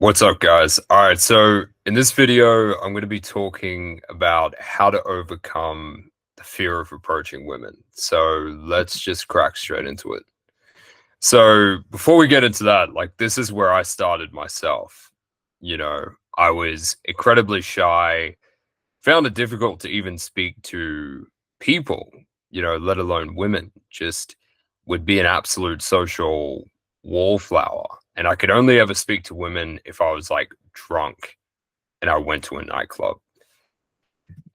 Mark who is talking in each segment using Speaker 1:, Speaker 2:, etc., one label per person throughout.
Speaker 1: What's up, guys? All right, so in this video, I'm going to be talking about how to overcome the fear of approaching women. So let's just crack straight into it. So before we get into that, like this is where I started myself. You know, I was incredibly shy, found it difficult to even speak to people, let alone women. Just would be an absolute social wallflower. And I could only ever speak to women if I was like drunk and I went to a nightclub.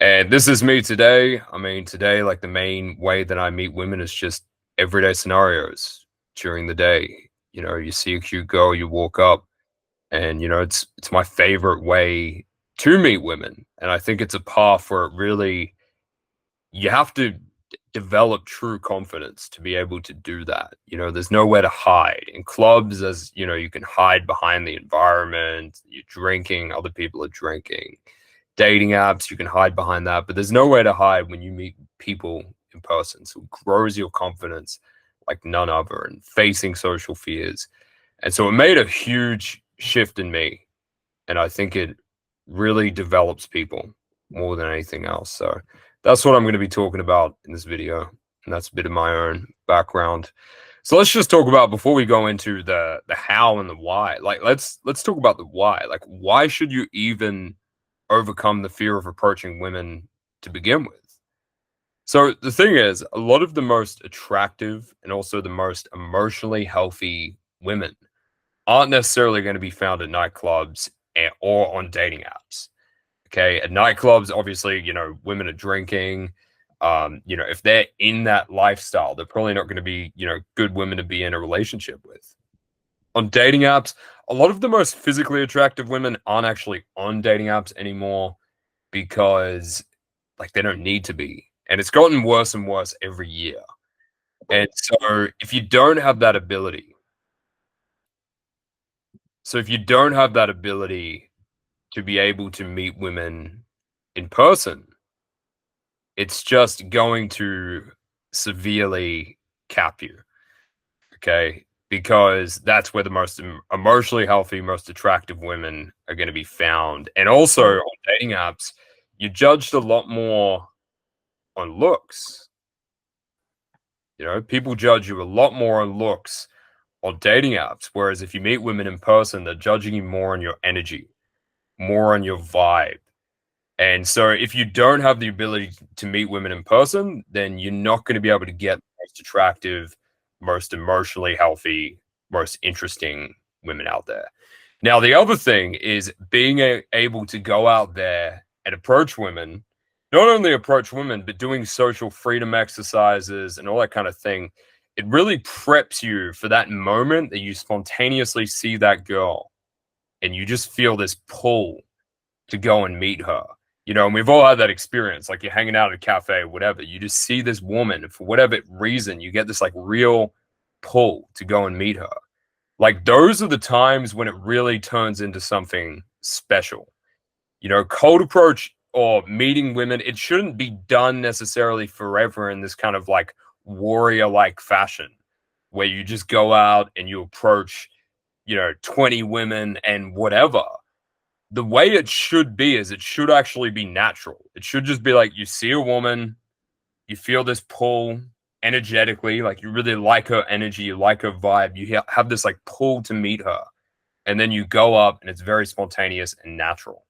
Speaker 1: And this is me today. I mean, today, like the main way that I meet women is just everyday scenarios during the day. You see a cute girl, you walk up, and it's my favorite way to meet women. And I think it's a path where it really you have to develop true confidence to be able to do that. There's nowhere to hide. In clubs, as you can hide behind the environment, you're drinking, other people are drinking. Dating apps, you can hide behind that, but there's nowhere to hide when you meet people in person. So it grows your confidence like none other and facing social fears. And so it made a huge shift in me. And I think it really develops people more than anything else. So that's what I'm going to be talking about in this video. And that's a bit of my own background. So let's just talk about before we go into the how and the why. Like let's talk about the why. Like why should you even overcome the fear of approaching women to begin with? So the thing is, a lot of the most attractive and also the most emotionally healthy women aren't necessarily going to be found at nightclubs or on dating apps. Okay. At nightclubs, obviously, women are drinking. If they're in that lifestyle, they're probably not going to be, good women to be in a relationship with. On dating apps, a lot of the most physically attractive women aren't actually on dating apps anymore because, like, they don't need to be. And it's gotten worse and worse every year. And so if you don't have that ability to be able to meet women in person, it's just going to severely cap you, okay? Because that's where the most emotionally healthy, most attractive women are going to be found. And also on dating apps, you're judged a lot more on looks. People judge you a lot more on looks on dating apps. Whereas if you meet women in person, they're judging you more on your energy, more on your vibe. And so if you don't have the ability to meet women in person, then you're not going to be able to get the most attractive, most emotionally healthy, most interesting women out there. Now, the other thing is being able to go out there and approach women, not only approach women, but doing social freedom exercises and all that kind of thing. It really preps you for that moment that you spontaneously see that girl and you just feel this pull to go and meet her. And we've all had that experience. Like you're hanging out at a cafe, whatever. You just see this woman, and for whatever reason, you get this like real pull to go and meet her. Like those are the times when it really turns into something special. Cold approach or meeting women, it shouldn't be done necessarily forever in this kind of like warrior like fashion where you just go out and you approach, 20 women and whatever. The way it should be is it should actually be natural. It should just be like you see a woman, you feel this pull energetically, like you really like her energy, you like her vibe, you have this like pull to meet her, and then you go up and it's very spontaneous and natural.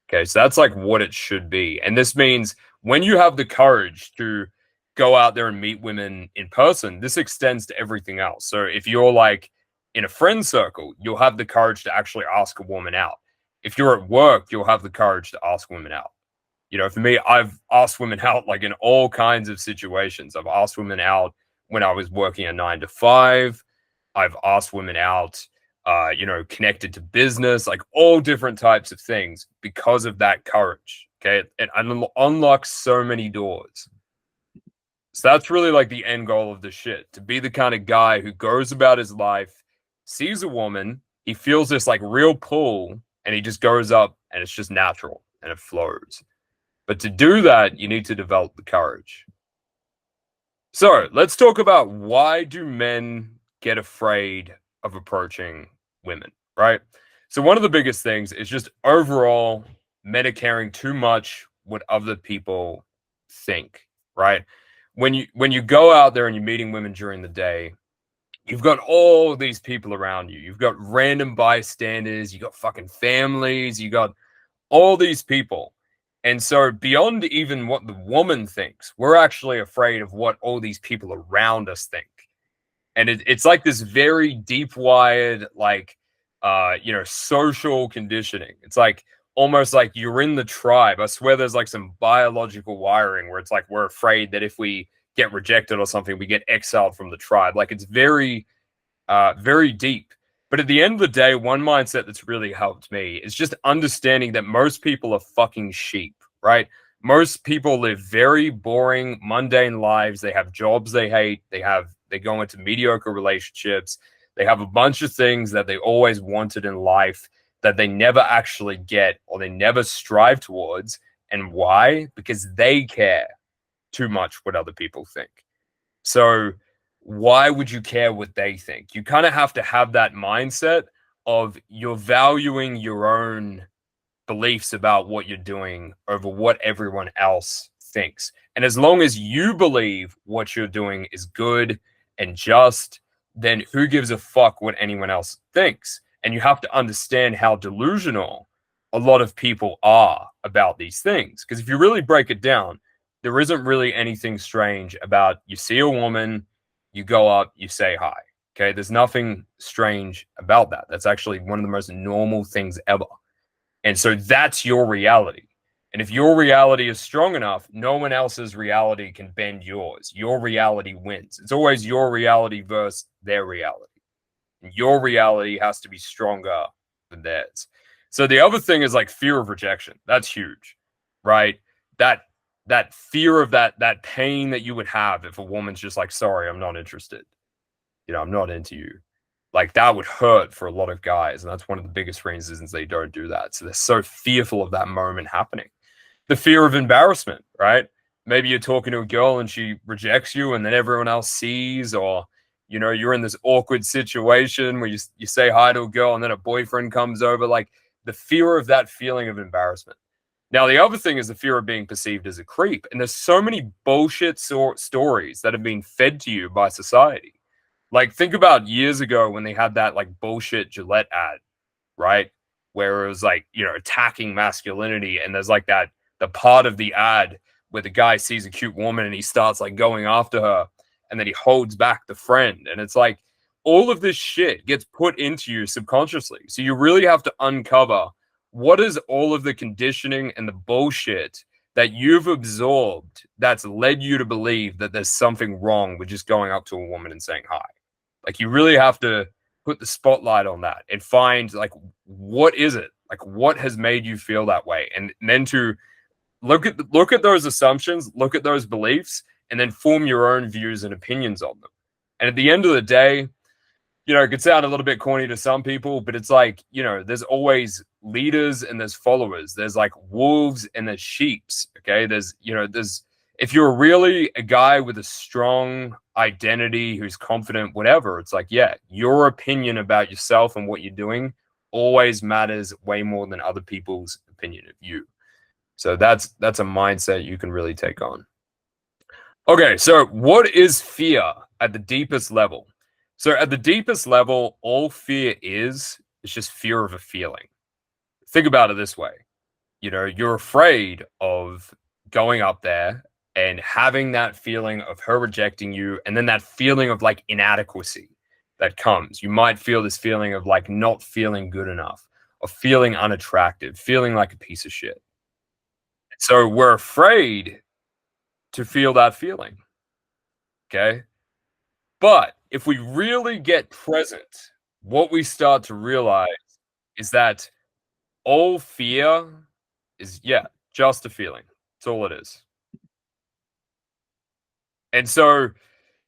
Speaker 1: Okay, so that's like what it should be. And this means when you have the courage to go out there and meet women in person, this extends to everything else. So if you're like in a friend circle, you'll have the courage to actually ask a woman out. If you're at work, you'll have the courage to ask women out. For me, I've asked women out like in all kinds of situations. I've asked women out when I was working a 9 to 5. I've asked women out, connected to business, like all different types of things because of that courage. Okay. It unlocks so many doors. So that's really like the end goal of the shit, to be the kind of guy who goes about his life, sees a woman, he feels this like real pull, and he just goes up and it's just natural and it flows. But to do that, you need to develop the courage. So let's talk about why do men get afraid of approaching women, right? So one of the biggest things is just overall meta caring too much what other people think, right? When you go out there and you're meeting women during the day, you've got all these people around you. You've got random bystanders, you got fucking families, you got all these people. And so beyond even what the woman thinks, we're actually afraid of what all these people around us think. And it's like this very deep wired, like social conditioning. It's like almost like you're in the tribe. I swear there's like some biological wiring where it's like we're afraid that if we get rejected or something, we get exiled from the tribe. Like it's very deep. But at the end of the day, one mindset that's really helped me is just understanding that most people are fucking sheep, right? Most people live very boring, mundane lives. They have jobs they hate. They go into mediocre relationships. They have a bunch of things that they always wanted in life that they never actually get or they never strive towards. And why? Because they care too much what other people think. So why would you care what they think? You kind of have to have that mindset of you're valuing your own beliefs about what you're doing over what everyone else thinks. And as long as you believe what you're doing is good and just, then who gives a fuck what anyone else thinks? And you have to understand how delusional a lot of people are about these things. Because if you really break it down, there isn't really anything strange about you see a woman, you go up, you say hi. Okay. There's nothing strange about that. That's actually one of the most normal things ever. And so that's your reality. And if your reality is strong enough, no one else's reality can bend yours. Your reality wins. It's always your reality versus their reality. And your reality has to be stronger than theirs. So the other thing is like fear of rejection. That's huge, right? That fear of that pain that you would have if a woman's just like, sorry, I'm not interested. I'm not into you. Like that would hurt for a lot of guys. And that's one of the biggest reasons they don't do that. So they're so fearful of that moment happening. The fear of embarrassment, right? Maybe you're talking to a girl and she rejects you and then everyone else sees, or, you're in this awkward situation where you say hi to a girl and then a boyfriend comes over, like the fear of that feeling of embarrassment. Now, the other thing is the fear of being perceived as a creep. And there's so many bullshit stories that have been fed to you by society. Like, think about years ago when they had that like bullshit Gillette ad, right? Where it was like, attacking masculinity. And there's like the part of the ad where the guy sees a cute woman and he starts like going after her and then he holds back the friend. And it's like all of this shit gets put into you subconsciously. So you really have to uncover what is all of the conditioning and the bullshit that you've absorbed that's led you to believe that there's something wrong with just going up to a woman and saying hi. Like you really have to put the spotlight on that and find like what is it? Like what has made you feel that way? And then to look at those assumptions, look at those beliefs, and then form your own views and opinions on them. And at the end of the day, it could sound a little bit corny to some people, but it's like, there's always leaders and there's followers. There's like wolves and there's sheeps. Okay. There's if you're really a guy with a strong identity who's confident, whatever, it's like, yeah, your opinion about yourself and what you're doing always matters way more than other people's opinion of you. So that's a mindset you can really take on. Okay, so what is fear at the deepest level? So at the deepest level, all fear is just fear of a feeling. Think about it this way. You're afraid of going up there and having that feeling of her rejecting you, and then that feeling of like inadequacy that comes. You might feel this feeling of like not feeling good enough, of feeling unattractive, feeling like a piece of shit. So we're afraid to feel that feeling. Okay. But if we really get present, what we start to realize is that all fear is, yeah, just a feeling. That's all it is. And so,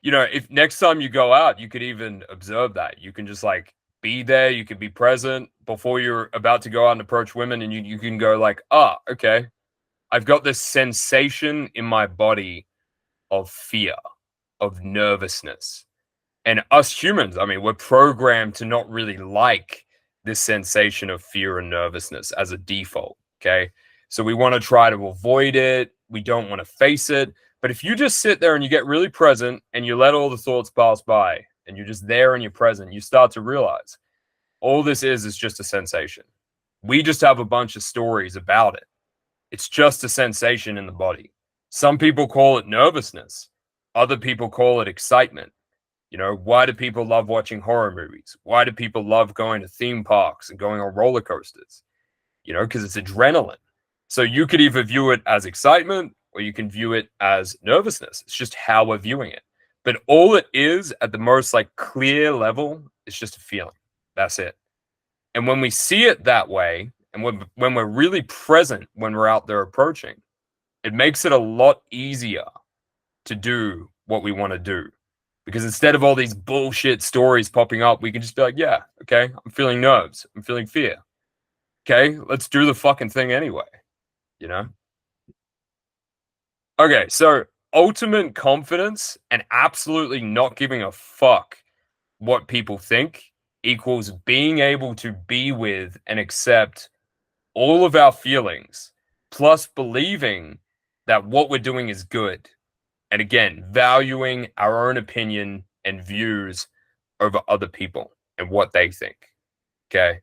Speaker 1: if next time you go out, you could even observe that. You can just like be there, you can be present before you're about to go out and approach women, and you can go like, okay, I've got this sensation in my body of fear, of nervousness. And us humans, I mean, we're programmed to not really like this sensation of fear and nervousness as a default. Okay. So we want to try to avoid it. We don't want to face it. But if you just sit there and you get really present and you let all the thoughts pass by and you're just there and you're present, you start to realize all this is just a sensation. We just have a bunch of stories about it. It's just a sensation in the body. Some people call it nervousness. Other people call it excitement. You know, why do people love watching horror movies? Why do people love going to theme parks and going on roller coasters? You know, because it's adrenaline. So you could either view it as excitement or you can view it as nervousness. It's just how we're viewing it. But all it is at the most like clear level is just a feeling. That's it. And when we see it that way, and when we're really present when we're out there approaching, it makes it a lot easier to do what we want to do. Because instead of all these bullshit stories popping up, we can just be like, yeah, okay, I'm feeling nerves. I'm feeling fear. Okay, let's do the fucking thing anyway, you know? Okay, so ultimate confidence and absolutely not giving a fuck what people think equals being able to be with and accept all of our feelings, plus believing that what we're doing is good. And again, valuing our own opinion and views over other people and what they think. Okay.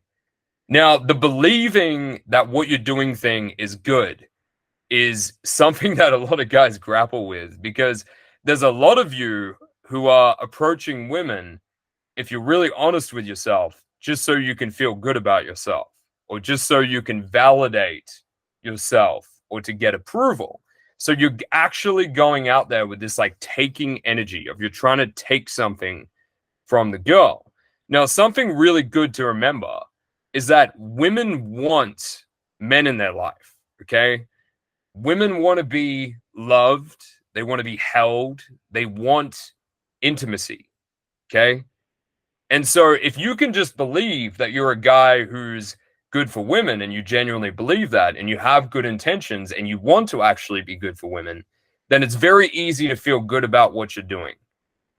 Speaker 1: Now, the believing that what you're doing thing is good is something that a lot of guys grapple with because there's a lot of you who are approaching women, if you're really honest with yourself, just so you can feel good about yourself or just so you can validate yourself or to get approval. So you're actually going out there with this like taking energy of you're trying to take something from the girl. Now, something really good to remember is that women want men in their life. Okay. Women want to be loved. They want to be held. They want intimacy. Okay. And so if you can just believe that you're a guy who's good for women and you genuinely believe that and you have good intentions and you want to actually be good for women, then it's very easy to feel good about what you're doing.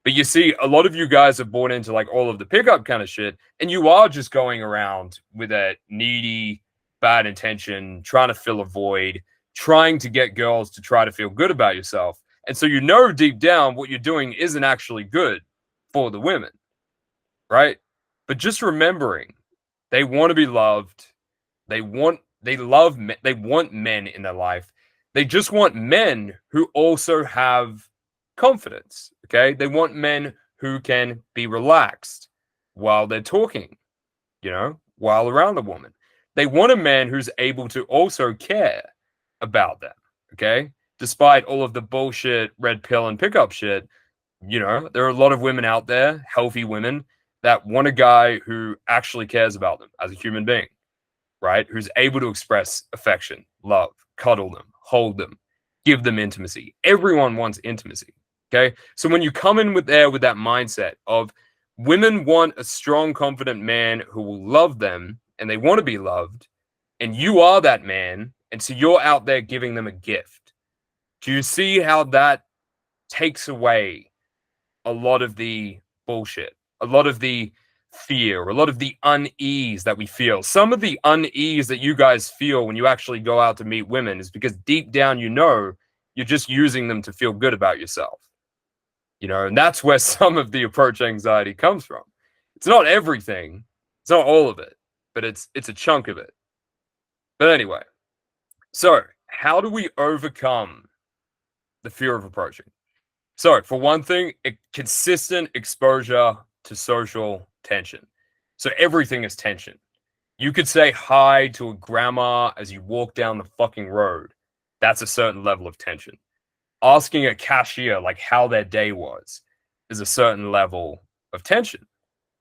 Speaker 1: But you see, a lot of you guys have bought into like all of the pickup kind of shit, and you are just going around with a needy, bad intention, trying to fill a void, trying to get girls to try to feel good about yourself. And so you know deep down what you're doing isn't actually good for the women, right? But just remembering they want to be loved, they want men in their life. They just want men who also have confidence, okay? They want men who can be relaxed while they're talking, you know, while around a woman. They want a man who's able to also care about them, okay? Despite all of the bullshit red pill and pickup shit, you know, there are a lot of women out there, healthy women, that want a guy who actually cares about them as a human being, right? Who's able to express affection, love, cuddle them, hold them, give them intimacy. Everyone wants intimacy. Okay. So when you come in with that mindset of women want a strong, confident man who will love them and they want to be loved, and you are that man, and so you're out there giving them a gift. Do you see how that takes away a lot of the bullshit, a lot of the fear, a lot of the unease that we feel? Some of the unease that you guys feel when you actually go out to meet women is because deep down you know you're just using them to feel good about yourself. You know, and that's where some of the approach anxiety comes from. It's not everything, it's not all of it, but it's a chunk of it. But anyway, so how do we overcome the fear of approaching? So, for one thing, consistent exposure to social tension. So, everything is tension. You could say hi to a grandma as you walk down the fucking road. That's a certain level of tension. Asking a cashier like how their day was is a certain level of tension.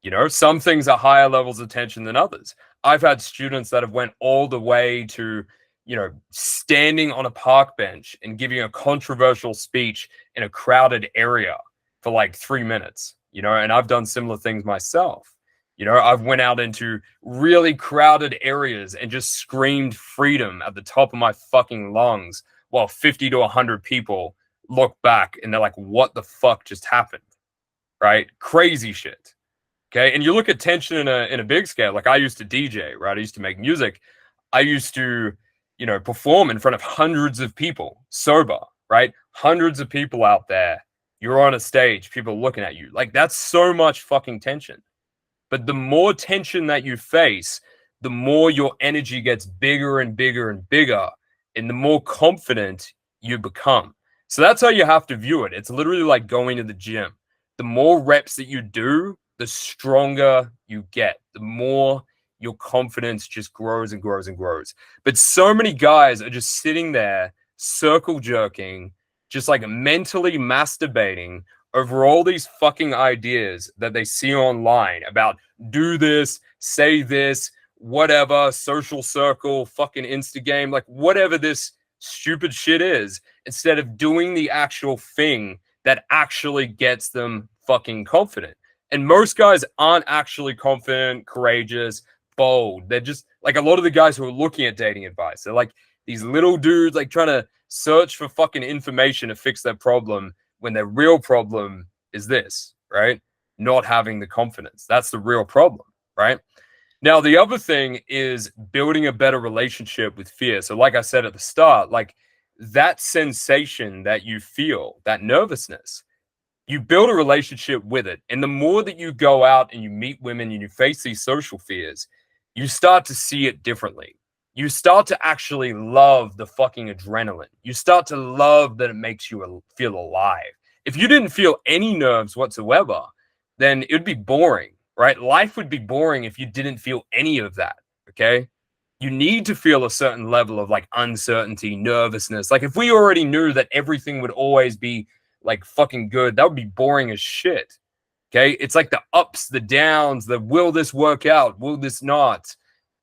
Speaker 1: You know, some things are higher levels of tension than others. I've had students that have went all the way to, you know, standing on a park bench and giving a controversial speech in a crowded area for like 3 minutes, you know, and I've done similar things myself. You know, I've went out into really crowded areas and just screamed freedom at the top of my fucking lungs while 50 to 100 people look back and they're like, what the fuck just happened? Right? Crazy shit. Okay. And you look at tension in a big scale. Like I used to DJ, right? I used to make music. I used to, perform in front of hundreds of people sober, right? Hundreds of people out there. You're on a stage, people looking at you. Like that's so much fucking tension. But the more tension that you face, the more your energy gets bigger and bigger and bigger, and the more confident you become. So that's how you have to view it. It's literally like going to the gym. The more reps that you do, the stronger you get, the more your confidence just grows and grows and grows. But so many guys are just sitting there, circle jerking, just like mentally masturbating over all these fucking ideas that they see online about do this, say this, whatever, social circle, fucking Insta game, like whatever this stupid shit is, instead of doing the actual thing that actually gets them fucking confident. And most guys aren't actually confident, courageous, bold. They're just like a lot of the guys who are looking at dating advice. They're like these little dudes like trying to search for fucking information to fix their problem when their real problem is this, right? Not having the confidence. That's the real problem, right? Now, the other thing is building a better relationship with fear. So, like I said at the start, like that sensation that you feel, that nervousness, you build a relationship with it. And the more that you go out and you meet women and you face these social fears, you start to see it differently. You start to actually love the fucking adrenaline. You start to love that it makes you feel alive. If you didn't feel any nerves whatsoever, then it would be boring, right? Life would be boring if you didn't feel any of that, okay? You need to feel a certain level of like uncertainty, nervousness. Like if we already knew that everything would always be like fucking good, that would be boring as shit. Okay. It's like the ups, the downs, the will this work out? Will this not?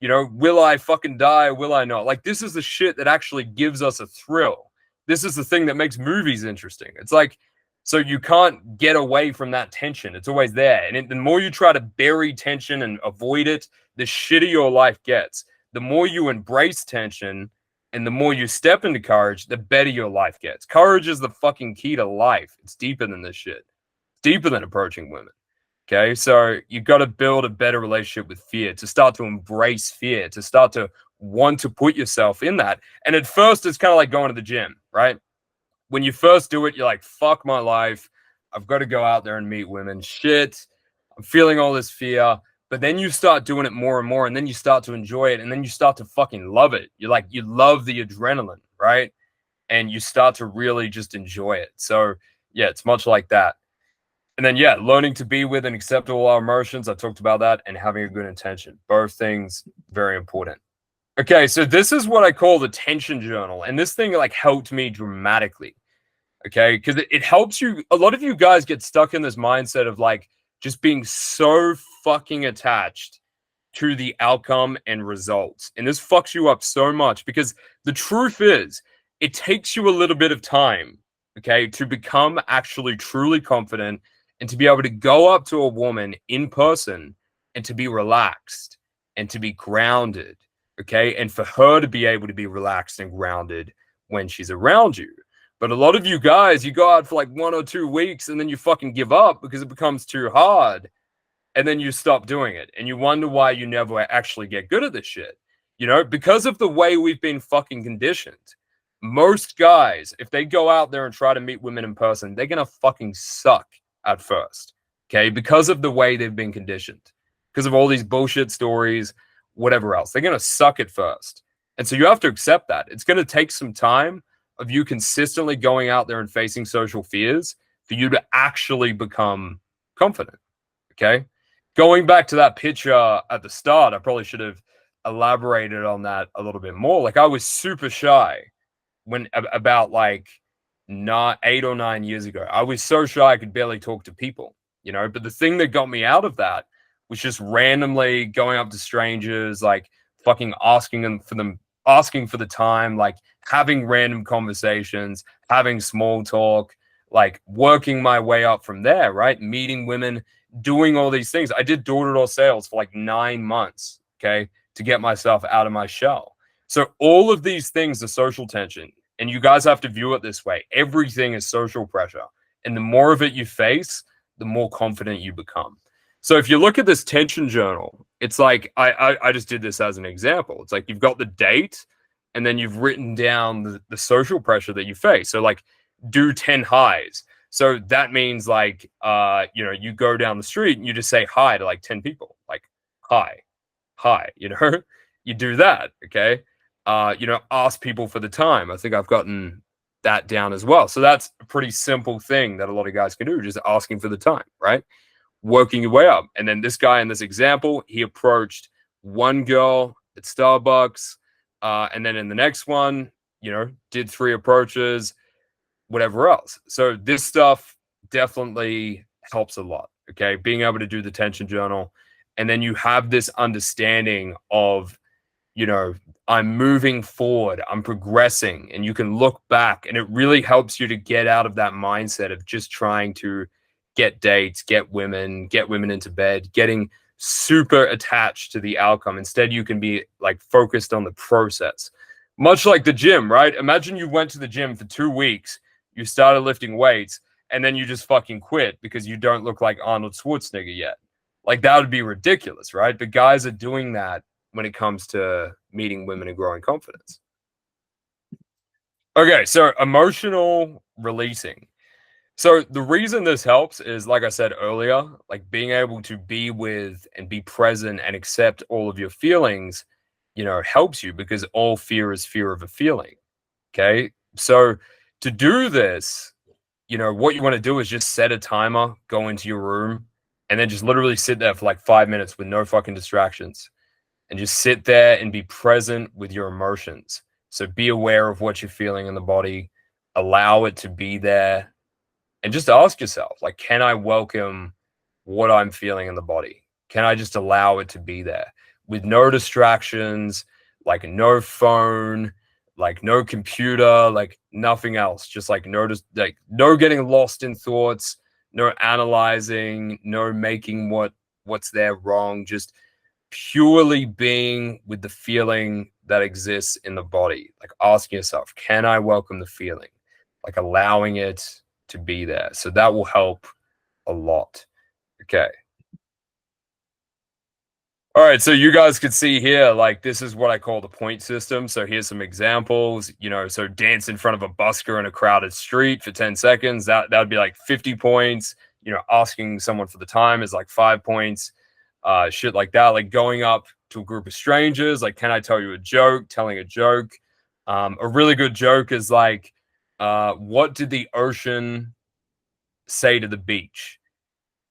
Speaker 1: Will I fucking die? Will I not? Like, this is the shit that actually gives us a thrill. This is the thing that makes movies interesting. It's like, so you can't get away from that tension. It's always there. And the more you try to bury tension and avoid it, the shittier your life gets. The more you embrace tension and the more you step into courage, the better your life gets. Courage is the fucking key to life. It's deeper than this shit. It's deeper than approaching women. Okay, so you got to build a better relationship with fear, to start to embrace fear, to start to want to put yourself in that. And at first, it's kind of like going to the gym, right? When you first do it, you're like, fuck my life. I've got to go out there and meet women. Shit, I'm feeling all this fear. But then you start doing it more and more, and then you start to enjoy it, and then you start to fucking love it. You're like, you love the adrenaline, right? And you start to really just enjoy it. So, yeah, it's much like that. And then, yeah, learning to be with and accept all our emotions. I talked about that, and having a good intention. Both things very important. Okay, so this is what I call the tension journal. And this thing like helped me dramatically. Okay, because it helps you. A lot of you guys get stuck in this mindset of like just being so fucking attached to the outcome and results. And this fucks you up so much because the truth is, it takes you a little bit of time, okay, to become actually truly confident and to be able to go up to a woman in person and to be relaxed and to be grounded, okay, and for her to be able to be relaxed and grounded when she's around you. But a lot of you guys, you go out for like 1 or 2 weeks and then you fucking give up because it becomes too hard. And then you stop doing it. And you wonder why you never actually get good at this shit. Because of the way we've been fucking conditioned. Most guys, if they go out there and try to meet women in person, they're going to fucking suck at first. Okay. Because of the way they've been conditioned. Because of all these bullshit stories, whatever else. They're going to suck at first. And so you have to accept that. It's going to take some time of you consistently going out there and facing social fears for you to actually become confident. Okay. Going back to that picture at the start, I probably should have elaborated on that a little bit more. Like I was super shy when about like not 8 or 9 years ago. I was so shy I could barely talk to people, but the thing that got me out of that was just randomly going up to strangers, like fucking asking for the time, like having random conversations, having small talk, like working my way up from there, right? Meeting women, doing all these things. I did door-to-door sales for like 9 months, okay, to get myself out of my shell. So all of these things are social tension, and you guys have to view it this way. Everything is social pressure, and the more of it you face, the more confident you become. So if you look at this tension journal, it's like I just did this as an example. It's like you've got the date, and then you've written down the social pressure that you face. So like do 10 highs. So that means like you go down the street and you just say hi to like 10 people. Like hi, hi, you do that, okay? Ask people for the time. I think I've gotten that down as well. So that's a pretty simple thing that a lot of guys can do, just asking for the time, right? Working your way up. And then this guy in this example, he approached one girl at Starbucks, and then in the next one, did 3 approaches, whatever else. So this stuff definitely helps a lot. Okay, being able to do the tension journal, and then you have this understanding of, you know, I'm moving forward, I'm progressing, and you can look back, and it really helps you to get out of that mindset of just trying to get dates, get women into bed, getting super attached to the outcome. Instead, you can be like focused on the process. Much like the gym, right? Imagine you went to the gym for 2 weeks, you started lifting weights, and then you just fucking quit because you don't look like Arnold Schwarzenegger yet. Like that would be ridiculous, right? But guys are doing that when it comes to meeting women and growing confidence. Okay, so emotional releasing. So the reason this helps is, like I said earlier, like being able to be with and be present and accept all of your feelings, helps you because all fear is fear of a feeling. Okay. So to do this, what you want to do is just set a timer, go into your room, and then just literally sit there for like 5 minutes with no fucking distractions, and just sit there and be present with your emotions. So be aware of what you're feeling in the body, allow it to be there, and just ask yourself, like, can I welcome what I'm feeling in the body? Can I just allow it to be there with no distractions, like no phone, like no computer, like nothing else? Just like notice, like no getting lost in thoughts, no analyzing, no making what's there wrong. Just purely being with the feeling that exists in the body. Like asking yourself, can I welcome the feeling? Like allowing it to be there. So that will help a lot. Okay. All right, so you guys could see here, like this is what I call the point system. So here's some examples. So dance in front of a busker in a crowded street for 10 seconds. That'd be like 50 points. Asking someone for the time is like 5 points. Shit like that. Like going up to a group of strangers, like, can I tell you a joke? Telling a joke. A really good joke is like, what did the ocean say to the beach?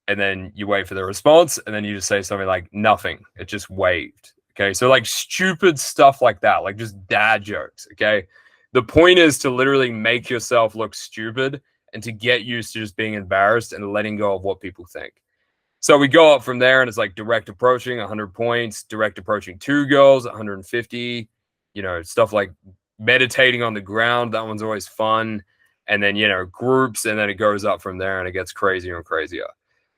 Speaker 1: And then you wait for the response, and then you just say something like nothing. It just waved. Okay. So like stupid stuff like that, like just dad jokes. Okay. The point is to literally make yourself look stupid and to get used to just being embarrassed and letting go of what people think. So we go up from there, and it's like direct approaching 100 points, direct approaching 2 girls 150, stuff like meditating on the ground. That one's always fun. And then, groups, and then it goes up from there and it gets crazier and crazier.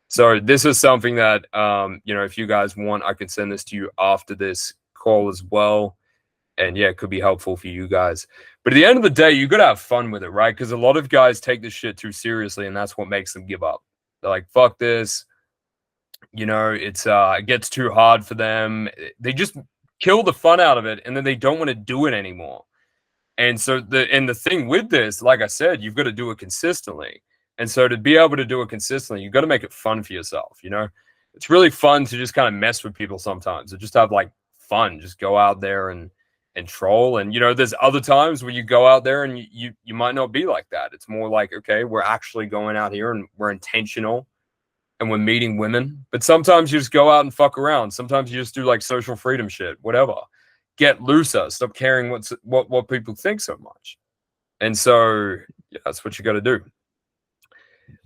Speaker 1: So this is something that, if you guys want, I can send this to you after this call as well. And yeah, it could be helpful for you guys. But at the end of the day, you got to have fun with it, right? Because a lot of guys take this shit too seriously, and that's what makes them give up. They're like, fuck this. It gets too hard for them. They just kill the fun out of it, and then they don't want to do it anymore. And so the thing with this, like I said, you've got to do it consistently. And so to be able to do it consistently, you've got to make it fun for yourself. It's really fun to just kind of mess with people sometimes, or just have like fun, just go out there and troll. And there's other times where you go out there and you might not be like that. It's more like, okay, we're actually going out here and we're intentional and we're meeting women. But sometimes you just go out and fuck around. Sometimes you just do like social freedom shit, whatever. Get looser. Stop caring what people think so much. And so yeah, that's what you got to do.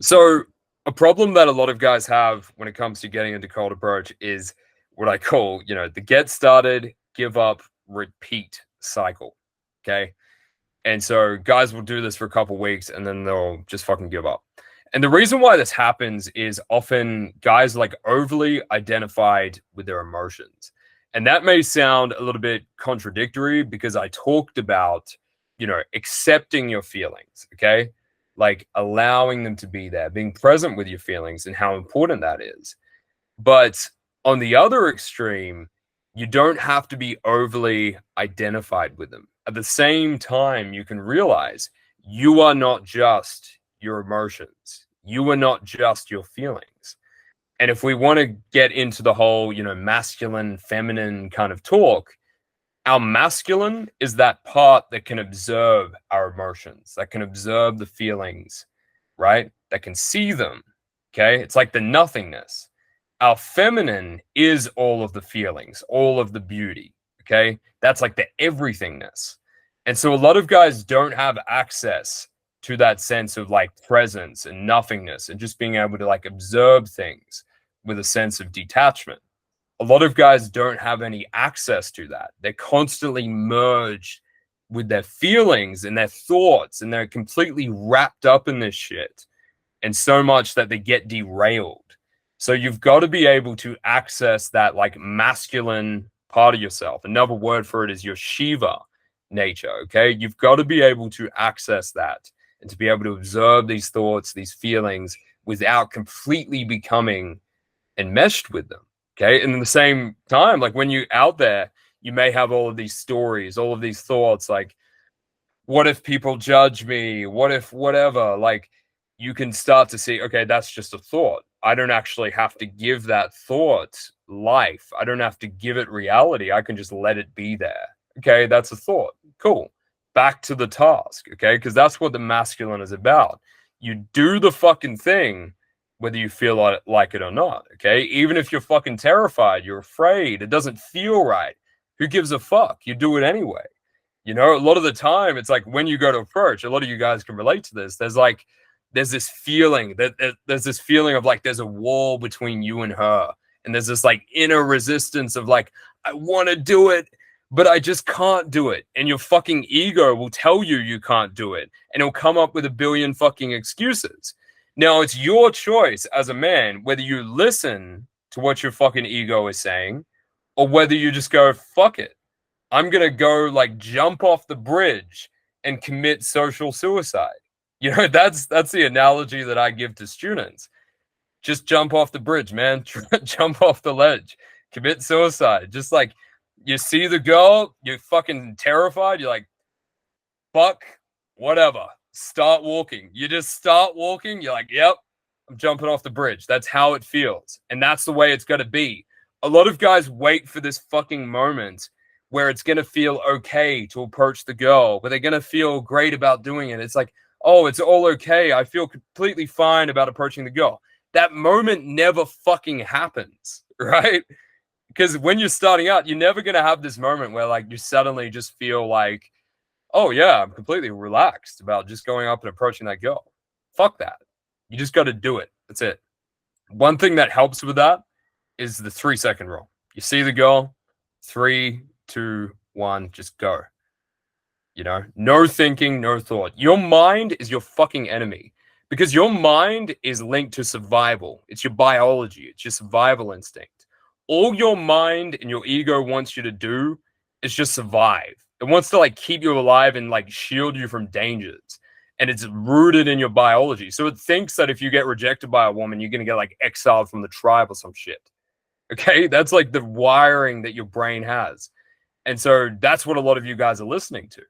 Speaker 1: So a problem that a lot of guys have when it comes to getting into cold approach is what I call, the get started, give up, repeat cycle. Okay. And so guys will do this for a couple weeks and then they'll just fucking give up. And the reason why this happens is often guys like overly identified with their emotions. And that may sound a little bit contradictory because I talked about, accepting your feelings, okay? Like allowing them to be there, being present with your feelings and how important that is. But on the other extreme, you don't have to be overly identified with them. At the same time, you can realize you are not just your emotions. You are not just your feelings. And if we want to get into the whole, masculine, feminine kind of talk, our masculine is that part that can observe our emotions, that can observe the feelings, right? That can see them. Okay. It's like the nothingness. Our feminine is all of the feelings, all of the beauty. Okay. That's like the everythingness. And so a lot of guys don't have access to that sense of like presence and nothingness and just being able to like observe things with a sense of detachment. A lot of guys don't have any access to that. They're constantly merged with their feelings and their thoughts, and they're completely wrapped up in this shit, and so much that they get derailed. So you've got to be able to access that like masculine part of yourself. Another word for it is your Shiva nature. Okay. You've got to be able to access that and to be able to observe these thoughts, these feelings without completely becoming enmeshed with them. Okay. And at the same time, like when you're out there, you may have all of these stories, all of these thoughts like, what if people judge me? What if whatever? Like you can start to see, okay, that's just a thought. I don't actually have to give that thought life. I don't have to give it reality. I can just let it be there. Okay, that's a thought. Cool. Back to the task. Okay, because that's what the masculine is about. You do the fucking thing, whether you feel like it or not. Okay, even if you're fucking terrified, you're afraid, it doesn't feel right. Who gives a fuck? You do it anyway. A lot of the time, it's like when you go to approach, a lot of you guys can relate to this. There's this feeling there's this feeling of like there's a wall between you and her. And there's this like inner resistance of like, I want to do it, but I just can't do it. And your fucking ego will tell you you can't do it. And it'll come up with a billion fucking excuses. Now, it's your choice as a man whether you listen to what your fucking ego is saying or whether you just go, fuck it. I'm gonna go like jump off the bridge and commit social suicide. That's the analogy that I give to students. Just jump off the bridge, man. Jump off the ledge. Commit suicide. Just like you see the girl, you're fucking terrified. You're like, fuck, whatever. Start walking. You just start walking. You're like, yep, I'm jumping off the bridge. That's how it feels. And that's the way it's going to be. A lot of guys wait for this fucking moment where it's going to feel okay to approach the girl, where they're going to feel great about doing it. It's like, oh, it's all okay. I feel completely fine about approaching the girl. That moment never fucking happens, right? Because when you're starting out, you're never going to have this moment where like you suddenly just feel like, oh yeah, I'm completely relaxed about just going up and approaching that girl. Fuck that. You just got to do it. That's it. One thing that helps with that is the 3-second rule. You see the girl, 3, 2, 1, just go. No thinking, no thought. Your mind is your fucking enemy because your mind is linked to survival. It's your biology, it's your survival instinct. All your mind and your ego wants you to do is just survive. It wants to like keep you alive and like shield you from dangers. And it's rooted in your biology. So it thinks that if you get rejected by a woman, you're going to get like exiled from the tribe or some shit. Okay. That's like the wiring that your brain has. And so that's what a lot of you guys are listening to.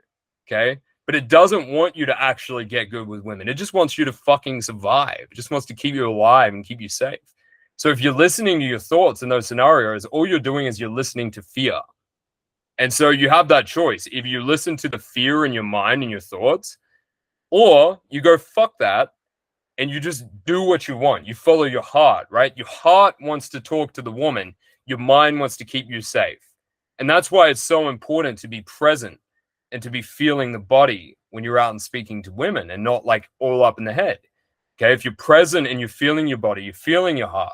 Speaker 1: Okay. But it doesn't want you to actually get good with women. It just wants you to fucking survive. It just wants to keep you alive and keep you safe. So if you're listening to your thoughts in those scenarios, all you're doing is you're listening to fear. And so you have that choice. If you listen to the fear in your mind and your thoughts, or you go, fuck that, and you just do what you want. You follow your heart, right? Your heart wants to talk to the woman. Your mind wants to keep you safe. And that's why it's so important to be present and to be feeling the body when you're out and speaking to women and not like all up in the head. Okay. If you're present and you're feeling your body, you're feeling your heart.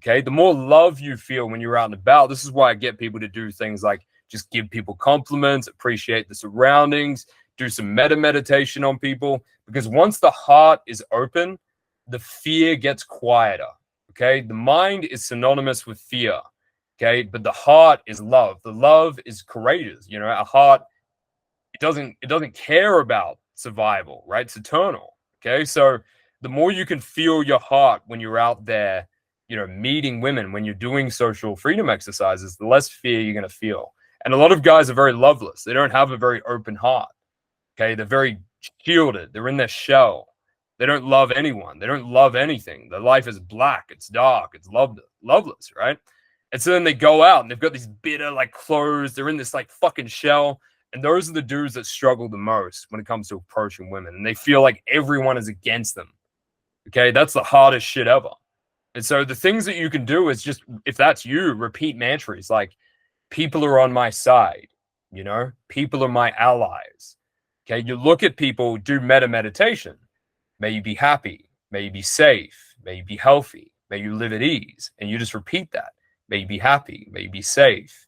Speaker 1: Okay. The more love you feel when you're out and about, this is why I get people to do things like just give people compliments, appreciate the surroundings, do some meditation on people, because once the heart is open, the fear gets quieter. Okay. The mind is synonymous with fear. Okay. But the heart is love. The love is courageous. Our heart, it doesn't care about survival, right? It's eternal. Okay. So the more you can feel your heart when you're out there, meeting women, when you're doing social freedom exercises, the less fear you're going to feel. And a lot of guys are very loveless. They don't have a very open heart. Okay. They're very shielded. They're in their shell. They don't love anyone. They don't love anything. Their life is black. It's dark. It's loveless. Right. And so then they go out and they've got these bitter, like, clothes. They're in this, like, fucking shell. And those are the dudes that struggle the most when it comes to approaching women. And they feel like everyone is against them. Okay. That's the hardest shit ever. And so the things that you can do is just, if that's you, repeat mantras like, people are on my side, people are my allies. Okay. You look at people, do meta meditation. May you be happy. May you be safe. May you be healthy. May you live at ease. And you just repeat that. May you be happy. May you be safe.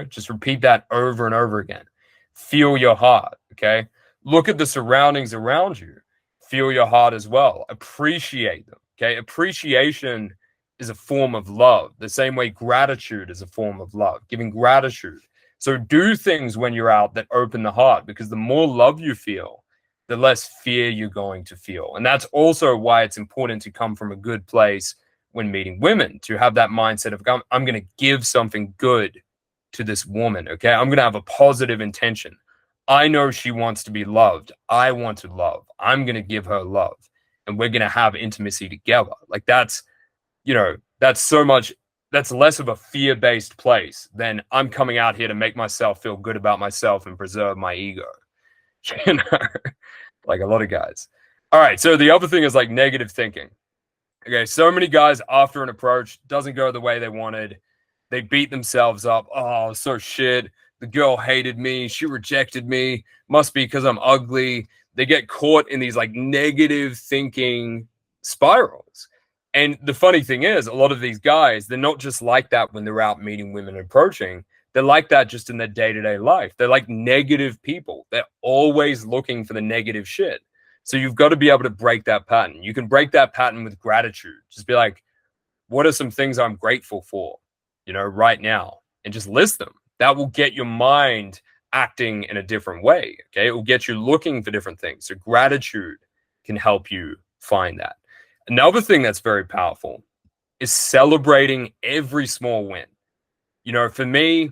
Speaker 1: Just repeat that over and over again. Feel your heart. Okay. Look at the surroundings around you. Feel your heart as well. Appreciate them. Okay. Appreciation is a form of love. The same way gratitude is a form of love, giving gratitude. So do things when you're out that open the heart, because the more love you feel, the less fear you're going to feel. And that's also why it's important to come from a good place when meeting women, to have that mindset of, I'm going to give something good to this woman. Okay. I'm going to have a positive intention. I know she wants to be loved. I want to love. I'm going to give her love, and we're going to have intimacy together. Like, that's so much, that's less of a fear-based place than I'm coming out here to make myself feel good about myself and preserve my ego. Like a lot of guys. All right. So the other thing is, like, negative thinking. Okay. So many guys, after an approach doesn't go the way they wanted, they beat themselves up. Oh, so shit. The girl hated me. She rejected me. Must be because I'm ugly. They get caught in these, like, negative thinking spirals. And the funny thing is, a lot of these guys, they're not just like that when they're out meeting women and approaching. They're like that just in their day-to-day life. They're like negative people. They're always looking for the negative shit. So you've got to be able to break that pattern. You can break that pattern with gratitude. Just be like, what are some things I'm grateful for, right now? And just list them. That will get your mind acting in a different way. Okay. It will get you looking for different things. So gratitude can help you find that. Another thing that's very powerful is celebrating every small win. For me,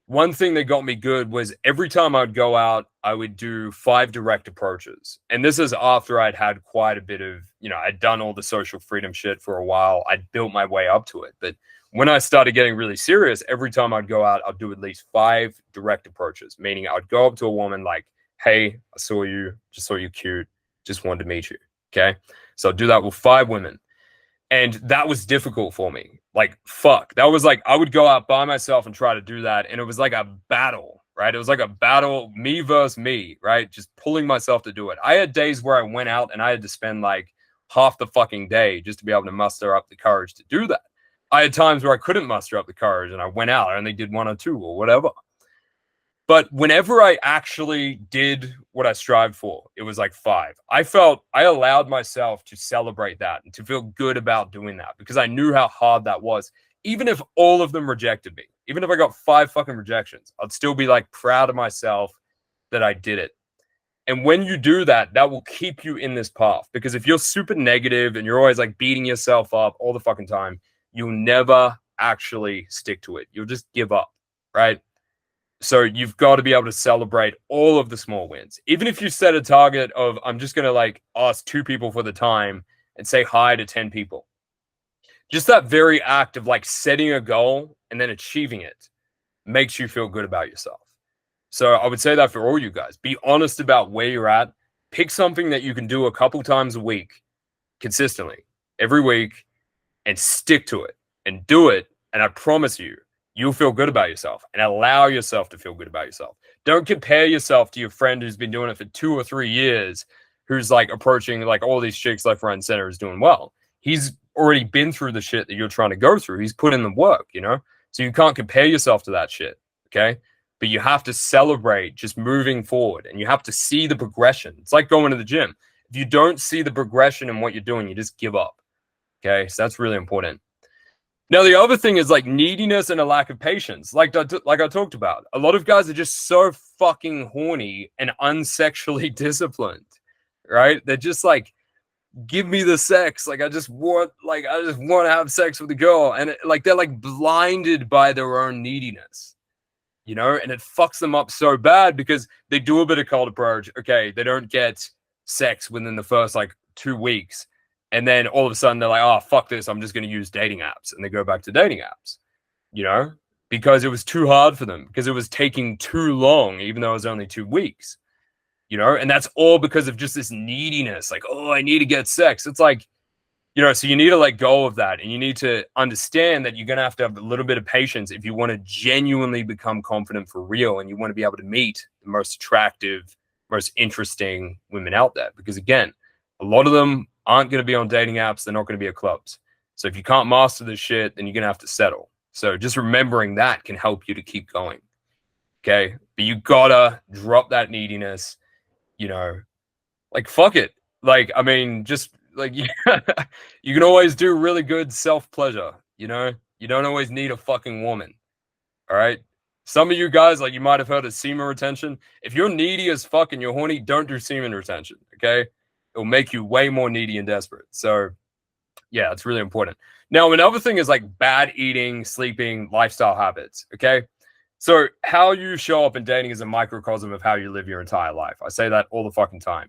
Speaker 1: one thing that got me good was every time I'd go out, I would do 5 direct approaches. And this is after I'd had quite a bit of, I'd done all the social freedom shit for a while. I'd built my way up to it. But when I started getting really serious, every time I'd go out, I'd do at least 5 direct approaches, meaning I'd go up to a woman like, hey, I saw you, just thought you're cute, just wanted to meet you. Okay. So I'd do that with 5 women. And that was difficult for me. Like, fuck. That was like, I would go out by myself and try to do that. And it was like a battle, right? It was like a battle, me versus me, right? Just pulling myself to do it. I had days where I went out and I had to spend like half the fucking day just to be able to muster up the courage to do that. I had times where I couldn't muster up the courage and I went out. I only did 1 or 2 or whatever. But whenever I actually did what I strived for, it was like 5. I allowed myself to celebrate that and to feel good about doing that, because I knew how hard that was. Even if all of them rejected me, even if I got 5 fucking rejections, I'd still be like proud of myself that I did it. And when you do that, that will keep you in this path, because if you're super negative and you're always like beating yourself up all the fucking time, you'll never actually stick to it. You'll just give up, right? So you've got to be able to celebrate all of the small wins. Even if you set a target of, I'm just going to like ask 2 people for the time and say hi to 10 people. Just that very act of like setting a goal and then achieving it makes you feel good about yourself. So I would say that for all you guys, be honest about where you're at. Pick something that you can do a couple times a week consistently every week and stick to it and do it. And I promise you, you'll feel good about yourself, and allow yourself to feel good about yourself. Don't compare yourself to your friend who's been doing it for 2 or 3 years, who's like approaching like all these chicks left, right, and center, is doing well. He's already been through the shit that you're trying to go through. He's put in the work, So you can't compare yourself to that shit, okay? But you have to celebrate just moving forward, and you have to see the progression. It's like going to the gym. If you don't see the progression in what you're doing, you just give up, okay? So that's really important. Now, the other thing is like neediness and a lack of patience. Like I talked about, a lot of guys are just so fucking horny and unsexually disciplined, right? They're just like, give me the sex. Like, I just want to have sex with a girl. And like, they're like blinded by their own neediness, you know, and it fucks them up so bad because they do a bit of cold approach. Okay. They don't get sex within the first like 2 weeks. And then all of a sudden they're like, oh, fuck this. I'm just going to use dating apps. And they go back to dating apps, you know, because it was too hard for them, because it was taking too long, even though it was only 2 weeks, you know, and that's all because of just this neediness. Like, oh, I need to get sex. It's like, you know, so you need to let go of that, and you need to understand that you're going to have a little bit of patience if you want to genuinely become confident for real, and you want to be able to meet the most attractive, most interesting women out there. Because again, a lot of them aren't going to be on dating apps. They're not going to be at clubs. So if you can't master this shit, then you're going to have to settle. So just remembering that can help you to keep going. Okay. But you gotta drop that neediness, you know, like, fuck it. Like, I mean, just like, you can always do really good self-pleasure, you know? You don't always need a fucking woman, all right? Some of you guys, like, you might have heard of semen retention. If you're needy as fuck and you're horny, don't do semen retention, okay? It'll make you way more needy and desperate. So, yeah, it's really important. Now, another thing is, like, bad eating, sleeping, lifestyle habits, okay? So how you show up in dating is a microcosm of how you live your entire life. I say that all the fucking time.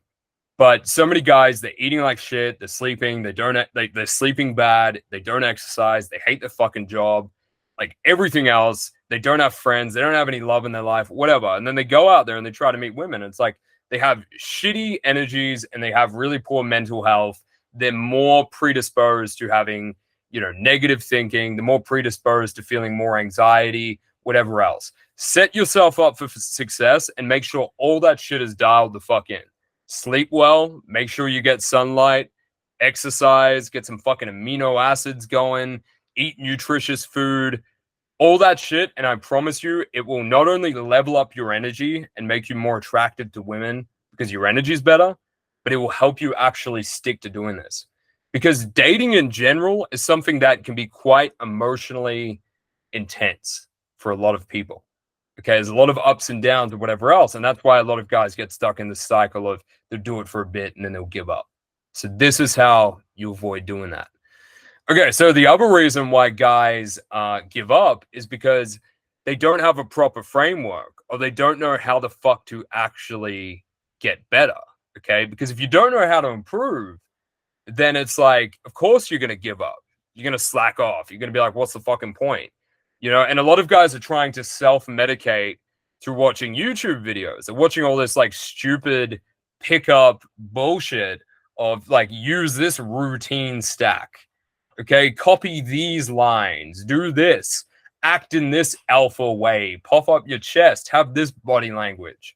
Speaker 1: But so many guys, they're eating like shit, they're sleeping, they're sleeping bad, they don't exercise, they hate their fucking job, like everything else. They don't have friends, they don't have any love in their life, whatever. And then they go out there and they try to meet women. It's like they have shitty energies and they have really poor mental health. They're more predisposed to having, you know, negative thinking. They're more predisposed to feeling more anxiety, whatever else. Set yourself up for success and make sure all that shit is dialed the fuck in. Sleep well, make sure you get sunlight, exercise, get some fucking amino acids going, eat nutritious food, all that shit. And I promise you, it will not only level up your energy and make you more attractive to women because your energy is better, but it will help you actually stick to doing this. Because dating in general is something that can be quite emotionally intense for a lot of people. Okay, there's a lot of ups and downs and whatever else. And that's why a lot of guys get stuck in the cycle of they'll do it for a bit and then they'll give up. So this is how you avoid doing that. Okay, so the other reason why guys give up is because they don't have a proper framework, or they don't know how the fuck to actually get better. Okay, because if you don't know how to improve, then it's like, of course you're going to give up. You're going to slack off. You're going to be like, what's the fucking point? You know, and a lot of guys are trying to self-medicate through watching YouTube videos. They're watching all this like stupid pickup bullshit of like, use this routine stack. Okay, copy these lines, do this, act in this alpha way, puff up your chest, have this body language.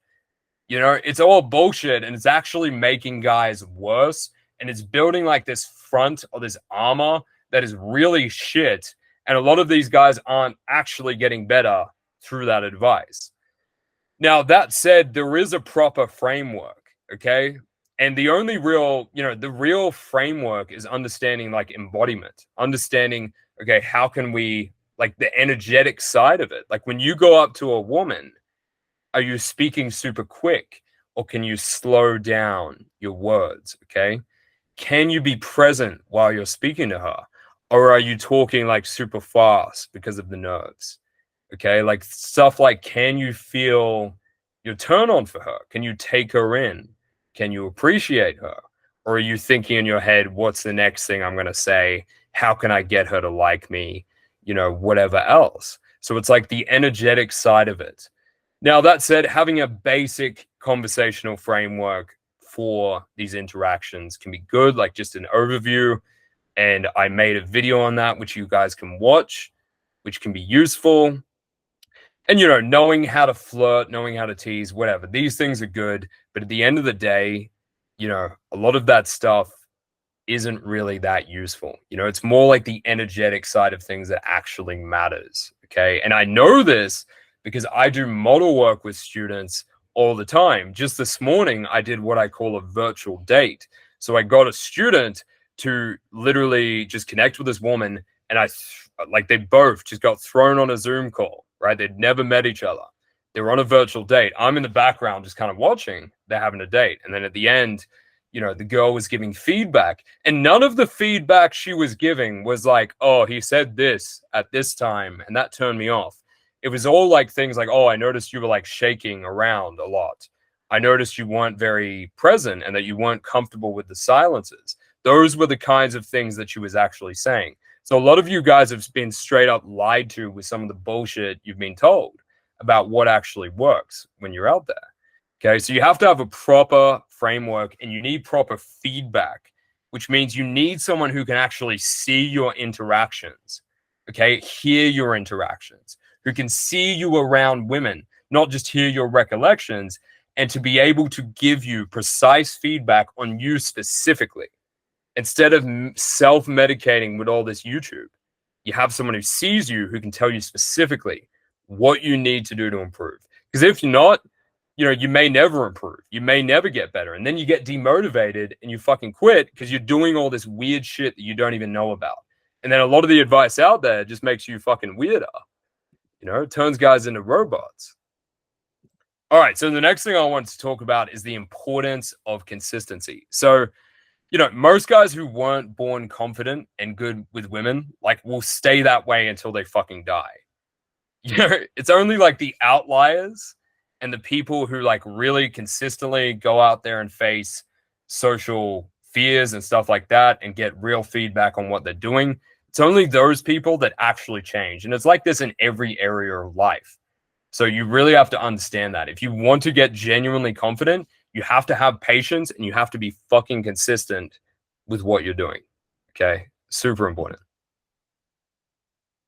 Speaker 1: You know, it's all bullshit, and it's actually making guys worse, and it's building like this front or this armor that is really shit. And a lot of these guys aren't actually getting better through that advice. Now, that said, there is a proper framework, okay? And the only real, you know, the real framework is understanding like embodiment, understanding, okay, how can we, like the energetic side of it. Like when you go up to a woman, are you speaking super quick, or can you slow down your words, okay? Can you be present while you're speaking to her? Or are you talking like super fast because of the nerves? Okay, like stuff like, can you feel your turn on for her? Can you take her in? Can you appreciate her? Or are you thinking in your head, what's the next thing I'm going to say? How can I get her to like me? You know, whatever else. So it's like the energetic side of it. Now, that said, having a basic conversational framework for these interactions can be good, like just an overview. And I made a video on that, which you guys can watch, which can be useful. And, you know, knowing how to flirt, knowing how to tease, whatever, these things are good. But at the end of the day, you know, a lot of that stuff isn't really that useful. You know, it's more like the energetic side of things that actually matters. Okay. And I know this because I do model work with students all the time. Just this morning, I did what I call a virtual date. So I got a student to literally just connect with this woman, and like they both just got thrown on a Zoom call, right? They'd never met each other. They were on a virtual date. I'm in the background just kind of watching. They're having a date. And then at the end, the girl was giving feedback, and none of the feedback she was giving was like, oh, he said this at this time and that turned me off. It was all like things like, oh, I noticed you were like shaking around a lot. I noticed you weren't very present and that you weren't comfortable with the silences. Those were the kinds of things that she was actually saying. So a lot of you guys have been straight up lied to with some of the bullshit you've been told about what actually works when you're out there. Okay, so you have to have a proper framework and you need proper feedback, which means you need someone who can actually see your interactions, okay, hear your interactions, who can see you around women, not just hear your recollections, and to be able to give you precise feedback on you specifically. Instead of self-medicating with all this YouTube, you have someone who sees you, who can tell you specifically what you need to do to improve. Because if you're not, you may never improve. You may never get better. And then you get demotivated and you fucking quit because you're doing all this weird shit that you don't even know about. And then a lot of the advice out there just makes you fucking weirder. It turns guys into robots. All right. So the next thing I want to talk about is the importance of consistency. So, most guys who weren't born confident and good with women, like, will stay that way until they fucking die. It's only like the outliers and the people who like really consistently go out there and face social fears and stuff like that and get real feedback on what they're doing. It's only those people that actually change. And it's like this in every area of life. So you really have to understand that. If you want to get genuinely confident, you have to have patience and you have to be fucking consistent with what you're doing. Okay? Super important.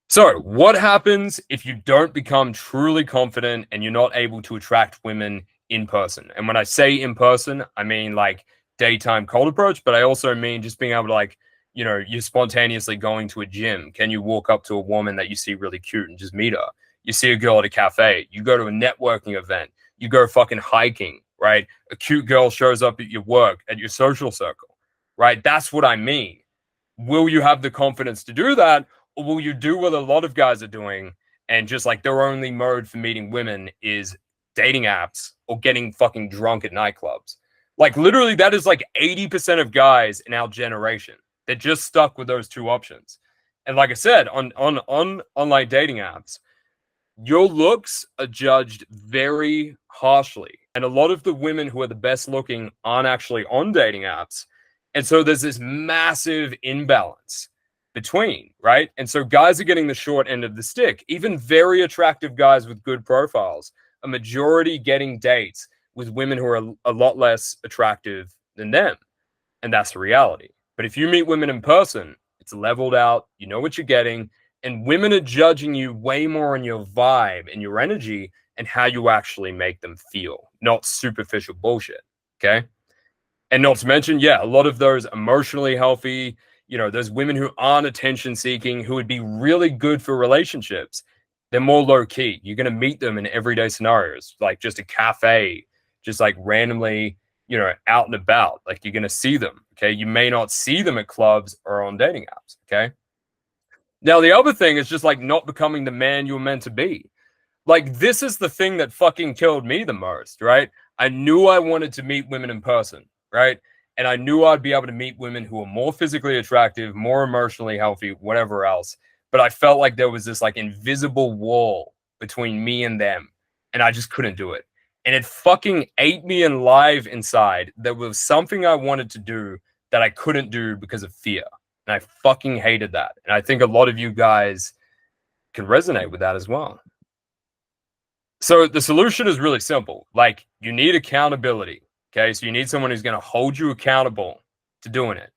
Speaker 1: So, what happens if you don't become truly confident and you're not able to attract women in person? And when I say in person, I mean like daytime cold approach, but I also mean just being able to like, you're spontaneously going to a gym. Can you walk up to a woman that you see really cute and just meet her? You see a girl at a cafe. You go to a networking event. You go fucking hiking, right? A cute girl shows up at your work, at your social circle, right? That's what I mean. Will you have the confidence to do that? Or will you do what a lot of guys are doing and just like their only mode for meeting women is dating apps or getting fucking drunk at nightclubs? Like literally that is like 80% of guys in our generation. They're just stuck with those two options. And like I said, on online dating apps, your looks are judged very harshly. And a lot of the women who are the best looking aren't actually on dating apps. And so there's this massive imbalance between, right? And so guys are getting the short end of the stick. Even very attractive guys with good profiles, a majority getting dates with women who are a lot less attractive than them. And that's the reality. But if you meet women in person, it's leveled out, you know what you're getting, and women are judging you way more on your vibe and your energy and how you actually make them feel, not superficial bullshit, okay? And not to mention, a lot of those emotionally healthy, those women who aren't attention seeking, who would be really good for relationships, they're more low key. You're going to meet them in everyday scenarios, like just a cafe, just like randomly, out and about. Like you're going to see them. Okay. You may not see them at clubs or on dating apps. Okay. Now, the other thing is just like not becoming the man you were meant to be. Like, this is the thing that fucking killed me the most, right? I knew I wanted to meet women in person, right? And I knew I'd be able to meet women who were more physically attractive, more emotionally healthy, whatever else. But I felt like there was this like invisible wall between me and them. And I just couldn't do it. And it fucking ate me alive inside. There was something I wanted to do that I couldn't do because of fear. And I fucking hated that. And I think a lot of you guys can resonate with that as well. So the solution is really simple. Like, you need accountability. Okay. So you need someone who's going to hold you accountable to doing it.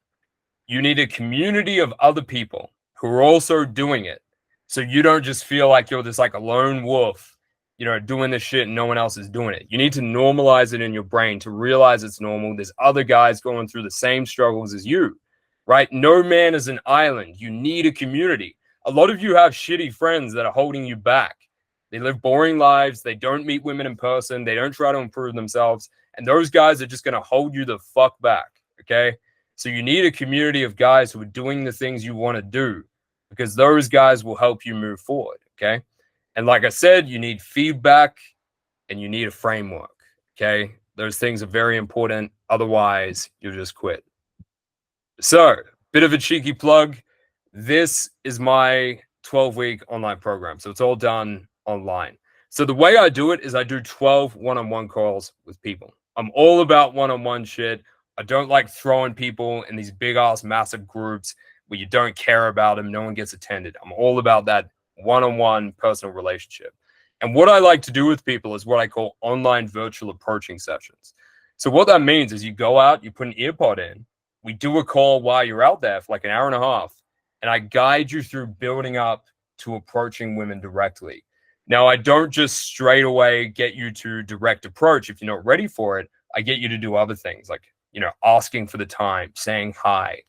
Speaker 1: You need a community of other people who are also doing it. So you don't just feel like you're just like a lone wolf, doing this shit and no one else is doing it. You need to normalize it in your brain to realize it's normal. There's other guys going through the same struggles as you, right? No man is an island. You need a community. A lot of you have shitty friends that are holding you back. They live boring lives. They don't meet women in person. They don't try to improve themselves. And those guys are just going to hold you the fuck back. Okay. So you need a community of guys who are doing the things you want to do, because those guys will help you move forward. Okay. And like I said, you need feedback and you need a framework. Okay. Those things are very important. Otherwise, you'll just quit. So, bit of a cheeky plug. This is my 12-week online program. So it's all done online. So the way I do it is I do 12 one-on-one calls with people. I'm all about one-on-one shit. I don't like throwing people in these big ass massive groups where you don't care about them, no one gets attended. I'm all about that one-on-one personal relationship. And what I like to do with people is what I call online virtual approaching sessions. So what that means is you go out, you put an ear pod in, we do a call while you're out there for like an hour and a half, and I guide you through building up to approaching women directly. Now, I don't just straight away get you to direct approach if you're not ready for it. I get you to do other things like, asking for the time, saying hi,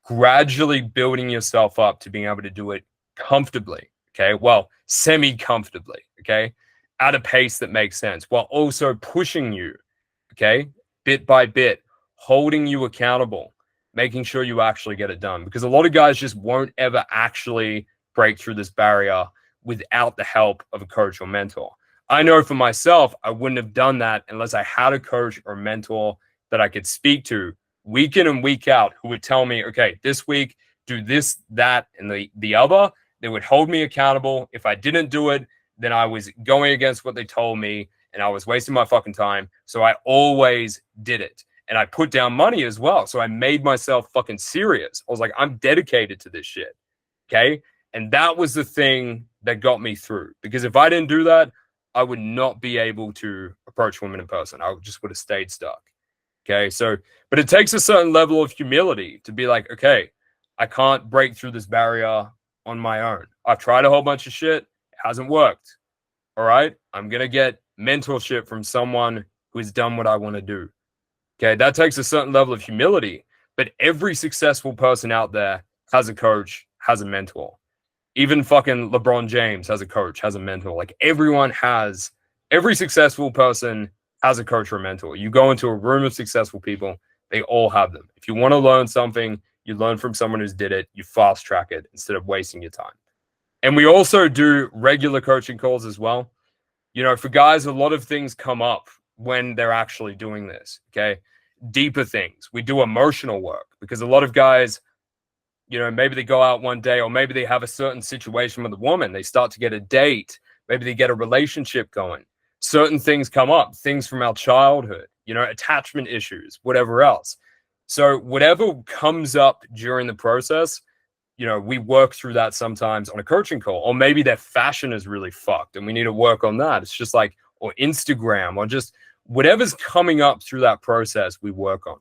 Speaker 1: gradually building yourself up to being able to do it comfortably. Okay. Well, semi comfortably. Okay. At a pace that makes sense while also pushing you. Okay. Bit by bit, holding you accountable, making sure you actually get it done, because a lot of guys just won't ever actually break through this barrier without the help of a coach or mentor. I know for myself, I wouldn't have done that unless I had a coach or mentor that I could speak to week in and week out who would tell me, okay, this week, do this, that, and the other. They would hold me accountable. If I didn't do it, then I was going against what they told me and I was wasting my fucking time. So I always did it. And I put down money as well. So I made myself fucking serious. I was like, I'm dedicated to this shit. Okay. And that was the thing that got me through. Because if I didn't do that, I would not be able to approach women in person. I just would have stayed stuck. Okay. So, but it takes a certain level of humility to be like, okay, I can't break through this barrier on my own. I've tried a whole bunch of shit. It hasn't worked. All right. I'm going to get mentorship from someone who's done what I want to do. Okay, that takes a certain level of humility, but every successful person out there has a coach, has a mentor. Even fucking LeBron James has a coach, has a mentor. Like every successful person has a coach or a mentor. You go into a room of successful people, they all have them. If you want to learn something, you learn from someone who's did it, you fast track it instead of wasting your time. And we also do regular coaching calls as well. For guys, a lot of things come up when they're actually doing this. Okay. Deeper things. We do emotional work because a lot of guys, maybe they go out one day or maybe they have a certain situation with a woman. They start to get a date. Maybe they get a relationship going. Certain things come up, things from our childhood, attachment issues, whatever else. So whatever comes up during the process, we work through that sometimes on a coaching call, or maybe their fashion is really fucked and we need to work on that. It's just like, or Instagram, or just whatever's coming up through that process, we work on.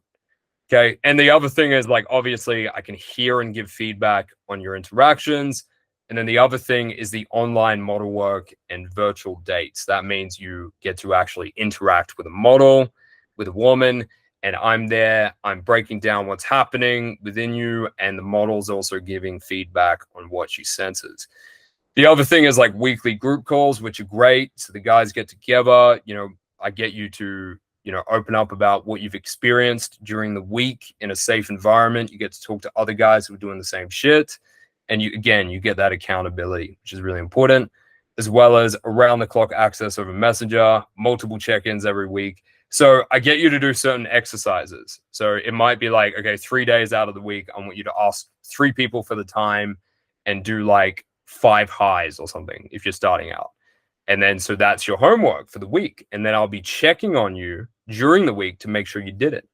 Speaker 1: Okay. And the other thing is, like, obviously I can hear and give feedback on your interactions. And then the other thing is the online model work and virtual dates. That means you get to actually interact with a model, with a woman, and I'm there. I'm breaking down what's happening within you, and the model's also giving feedback on what she senses. The other thing is like weekly group calls, which are great. So the guys get together, I get you to, open up about what you've experienced during the week in a safe environment. You get to talk to other guys who are doing the same shit. And you get that accountability, which is really important, as well as around the clock access over Messenger, multiple check-ins every week. So I get you to do certain exercises. So it might be like, okay, 3 days out of the week, I want you to ask 3 people for the time and do like 5 highs or something if you're starting out. And then, so that's your homework for the week. And then I'll be checking on you during the week to make sure you did it.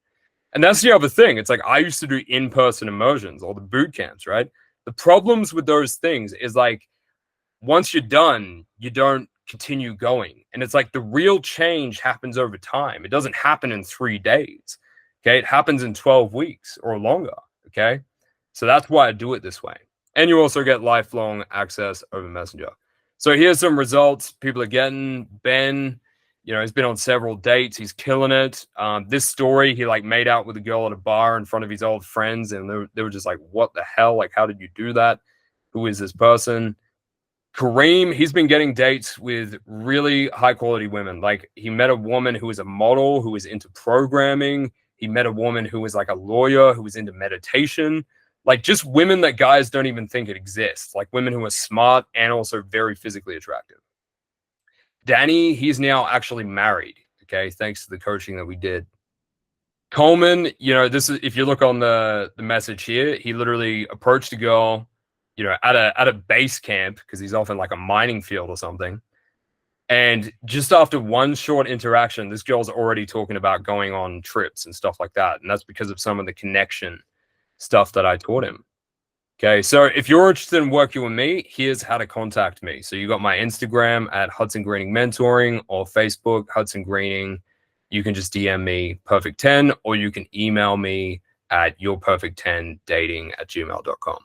Speaker 1: And that's the other thing. It's like, I used to do in-person immersions or the boot camps, right? The problems with those things is like, once you're done, you don't continue going. And it's like the real change happens over time. It doesn't happen in 3 days. Okay. It happens in 12 weeks or longer. Okay. So that's why I do it this way. And you also get lifelong access over Messenger. So here's some results people are getting. Ben, he's been on several dates. He's killing it. This story, he like made out with a girl at a bar in front of his old friends. And they were just like, what the hell? Like, how did you do that? Who is this person? Kareem, he's been getting dates with really high quality women. Like, he met a woman who was a model, who was into programming. He met a woman who was like a lawyer, who was into meditation. Like, just women that guys don't even think it exists. Like, women who are smart and also very physically attractive. Danny, he's now actually married. Okay, thanks to the coaching that we did. Coleman, you know, this is, if you look on the message here, he literally approached a girl, you know, at a base camp, because he's often like a mining field or something. And just after one short interaction, this girl's already talking about going on trips and stuff like that. And that's because of some of the connection stuff that I taught him. Okay, so if you're interested in working with me, here's how to contact me. So you got my Instagram at Hudson Greening Mentoring, or Facebook, Hudson Greening. You can just DM me perfect10, or you can email me at yourperfect10dating@gmail.com.